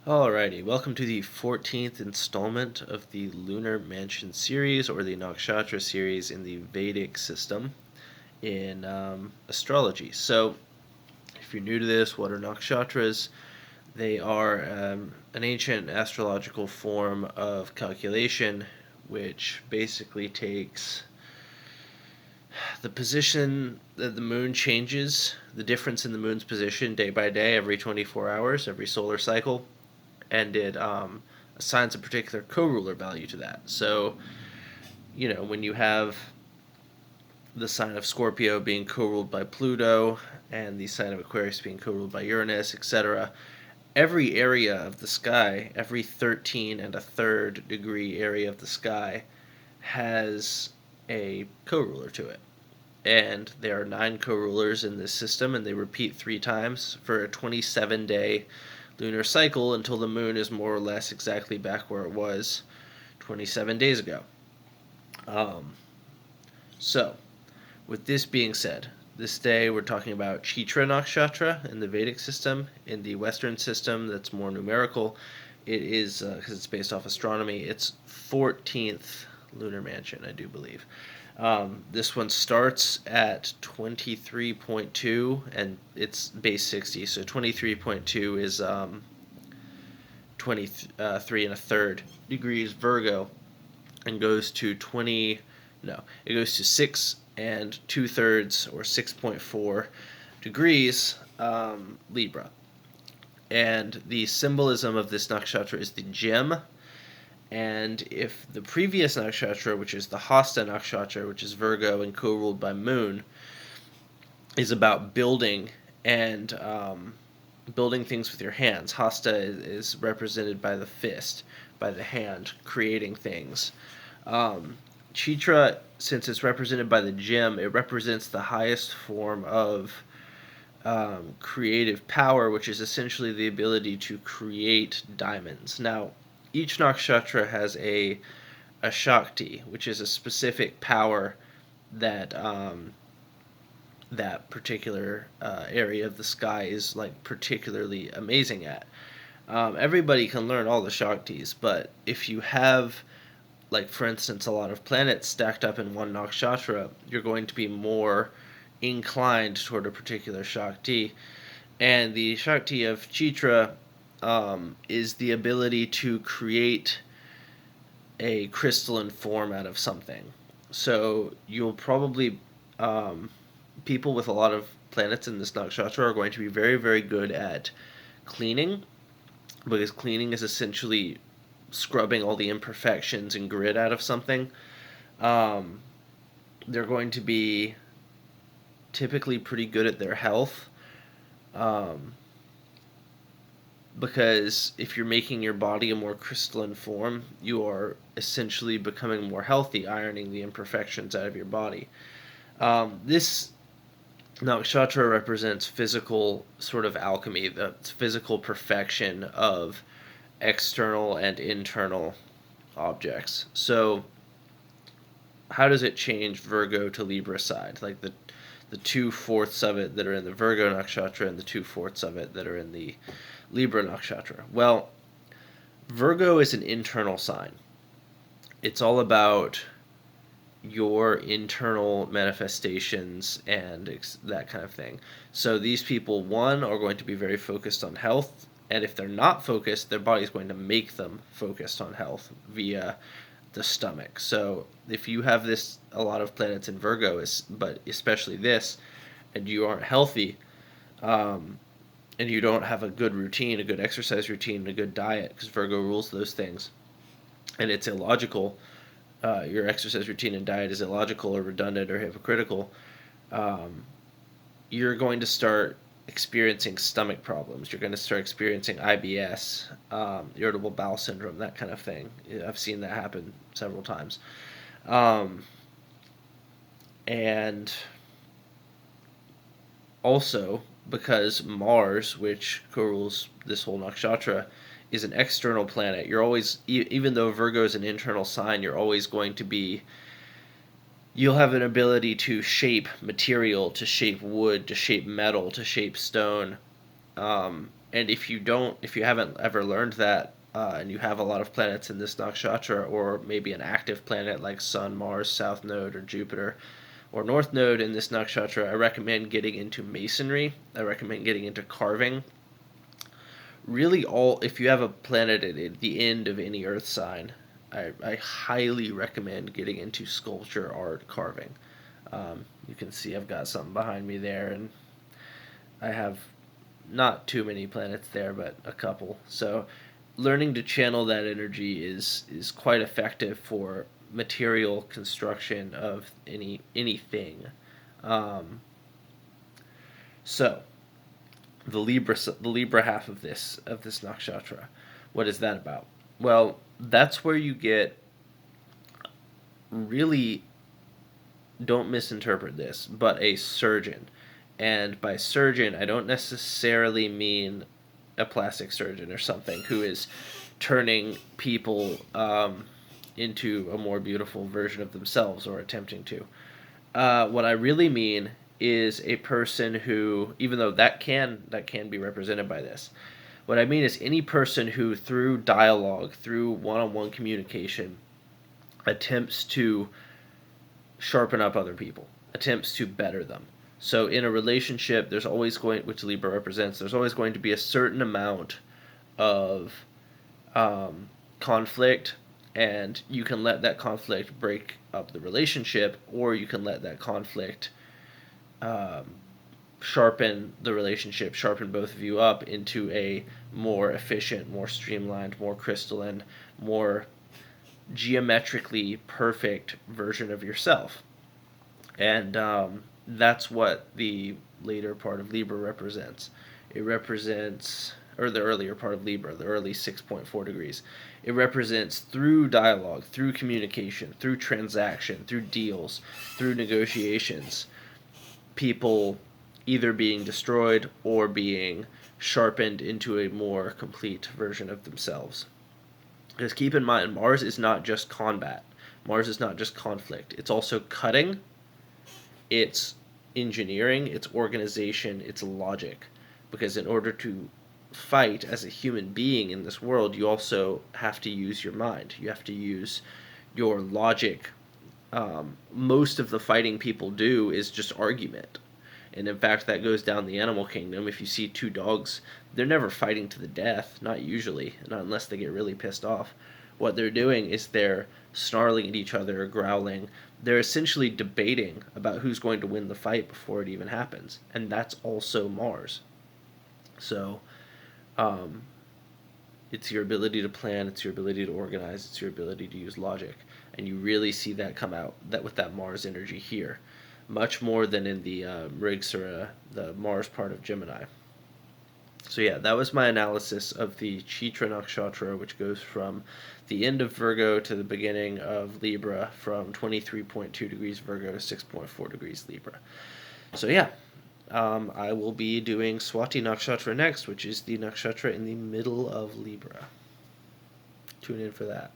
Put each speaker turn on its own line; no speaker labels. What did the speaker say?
Alrighty, welcome to the 14th installment of the Lunar Mansion series, or the Nakshatra series in the Vedic system in astrology. So, if you're new to this, what are nakshatras? They are an ancient astrological form of calculation which basically takes the position that the moon changes, the difference in the moon's position day by day, every 24 hours, every solar cycle, and it assigns a particular co-ruler value to that. So, when you have the sign of Scorpio being co-ruled by Pluto and the sign of Aquarius being co-ruled by Uranus, etc., every area of the sky, every 13 and a third degree area of the sky has a co-ruler to it. And there are 9 co-rulers in this system, and they repeat 3 times for a 27-day lunar cycle until the moon is more or less exactly back where it was 27 days ago. So, with this being said, this day we're talking about Chitra Nakshatra in the Vedic system. In the Western system, that's more numerical. It is, because it's based off astronomy, it's 14th lunar mansion, I do believe. This one starts at 23.2 and it's base 60. So 23.2 is 23 and a third degrees Virgo and goes to it goes to 6 and 2/3 or 6.4 degrees Libra. And the symbolism of this nakshatra is the gem. And if the previous nakshatra, which is the Hasta nakshatra, which is Virgo and co-ruled by Moon, is about building and building things with your hands. Hasta is represented by the fist, by the hand, creating things. Chitra, since it's represented by the gem, it represents the highest form of creative power, which is essentially the ability to create diamonds. Now, each nakshatra has a Shakti, which is a specific power that that particular area of the sky is like particularly amazing at. Everybody can learn all the Shaktis, but if you have, like for instance, a lot of planets stacked up in one nakshatra, you're going to be more inclined toward a particular Shakti. And the Shakti of Chitra is the ability to create a crystalline form out of something. So you'll probably people with a lot of planets in this nakshatra are going to be very, very good at cleaning, because cleaning is essentially scrubbing all the imperfections and grit out of something. They're going to be typically pretty good at their health, because if you're making your body a more crystalline form, you are essentially becoming more healthy, ironing the imperfections out of your body. This nakshatra represents physical sort of alchemy, the physical perfection of external and internal objects. So, how does it change Virgo to Libra side? Like the 2/4 of it that are in the Virgo nakshatra and the 2/4 of it that are in the Libra nakshatra. Well, Virgo is an internal sign. It's all about your internal manifestations and that kind of thing. So these people, one, are going to be very focused on health, and if they're not focused, their body's going to make them focused on health via the stomach. So if you have a lot of planets in Virgo, but especially this, and you aren't healthy, and you don't have a good routine, a good exercise routine, a good diet, because Virgo rules those things, and it's illogical. Your exercise routine and diet is illogical or redundant or hypocritical, you're going to start experiencing stomach problems. You're going to start experiencing IBS, irritable bowel syndrome, that kind of thing. I've seen that happen several times. And also, because Mars, which co-rules this whole nakshatra, is an external planet, you're always, even though Virgo is an internal sign, you'll have an ability to shape material, to shape wood, to shape metal, to shape stone, And if you haven't ever learned that, and you have a lot of planets in this nakshatra, or maybe an active planet like Sun, Mars, South Node, or Jupiter, or North Node in this nakshatra, I recommend getting into masonry. I recommend getting into carving. Really, if you have a planet at the end of any Earth sign, I highly recommend getting into sculpture, art, carving. You can see I've got something behind me there, and I have not too many planets there, but a couple. So learning to channel that energy is quite effective for material construction of anything. Um, so the Libra half of this nakshatra, what is that about? Well, that's where you get, really, don't misinterpret this, but a surgeon. And by surgeon, I don't necessarily mean a plastic surgeon or something who is turning people into a more beautiful version of themselves, or attempting to. What I really mean is a person who, even though that can be represented by this, what I mean is any person who, through dialogue, through one-on-one communication, attempts to sharpen up other people, attempts to better them. So in a relationship, there's always which Libra represents, there's always going to be a certain amount of conflict, and you can let that conflict break up the relationship, or you can let that conflict um, sharpen the relationship, sharpen both of you up into a more efficient, more streamlined, more crystalline, more geometrically perfect version of yourself. And that's what the later part of Libra represents. It represents, or the earlier part of Libra, the early 6.4 degrees. It represents, through dialogue, through communication, through transaction, through deals, through negotiations, people either being destroyed or being sharpened into a more complete version of themselves. Because keep in mind, Mars is not just combat. Mars is not just conflict. It's also cutting, it's engineering, it's organization, it's logic. Because in order to fight as a human being in this world, you also have to use your mind. You have to use your logic. Most of the fighting people do is just argument. And in fact, that goes down the animal kingdom. If you see two dogs, they're never fighting to the death, not usually, not unless they get really pissed off. What they're doing is they're snarling at each other, growling. They're essentially debating about who's going to win the fight before it even happens. And that's also Mars. So, um, it's your ability to plan, it's your ability to organize, it's your ability to use logic. And you really see that come out with that Mars energy here, much more than in the Mriksura, the Mars part of Gemini. So yeah, that was my analysis of the Chitra Nakshatra, which goes from the end of Virgo to the beginning of Libra, from 23.2 degrees Virgo to 6.4 degrees Libra. So yeah, I will be doing Swati Nakshatra next, which is the nakshatra in the middle of Libra. Tune in for that.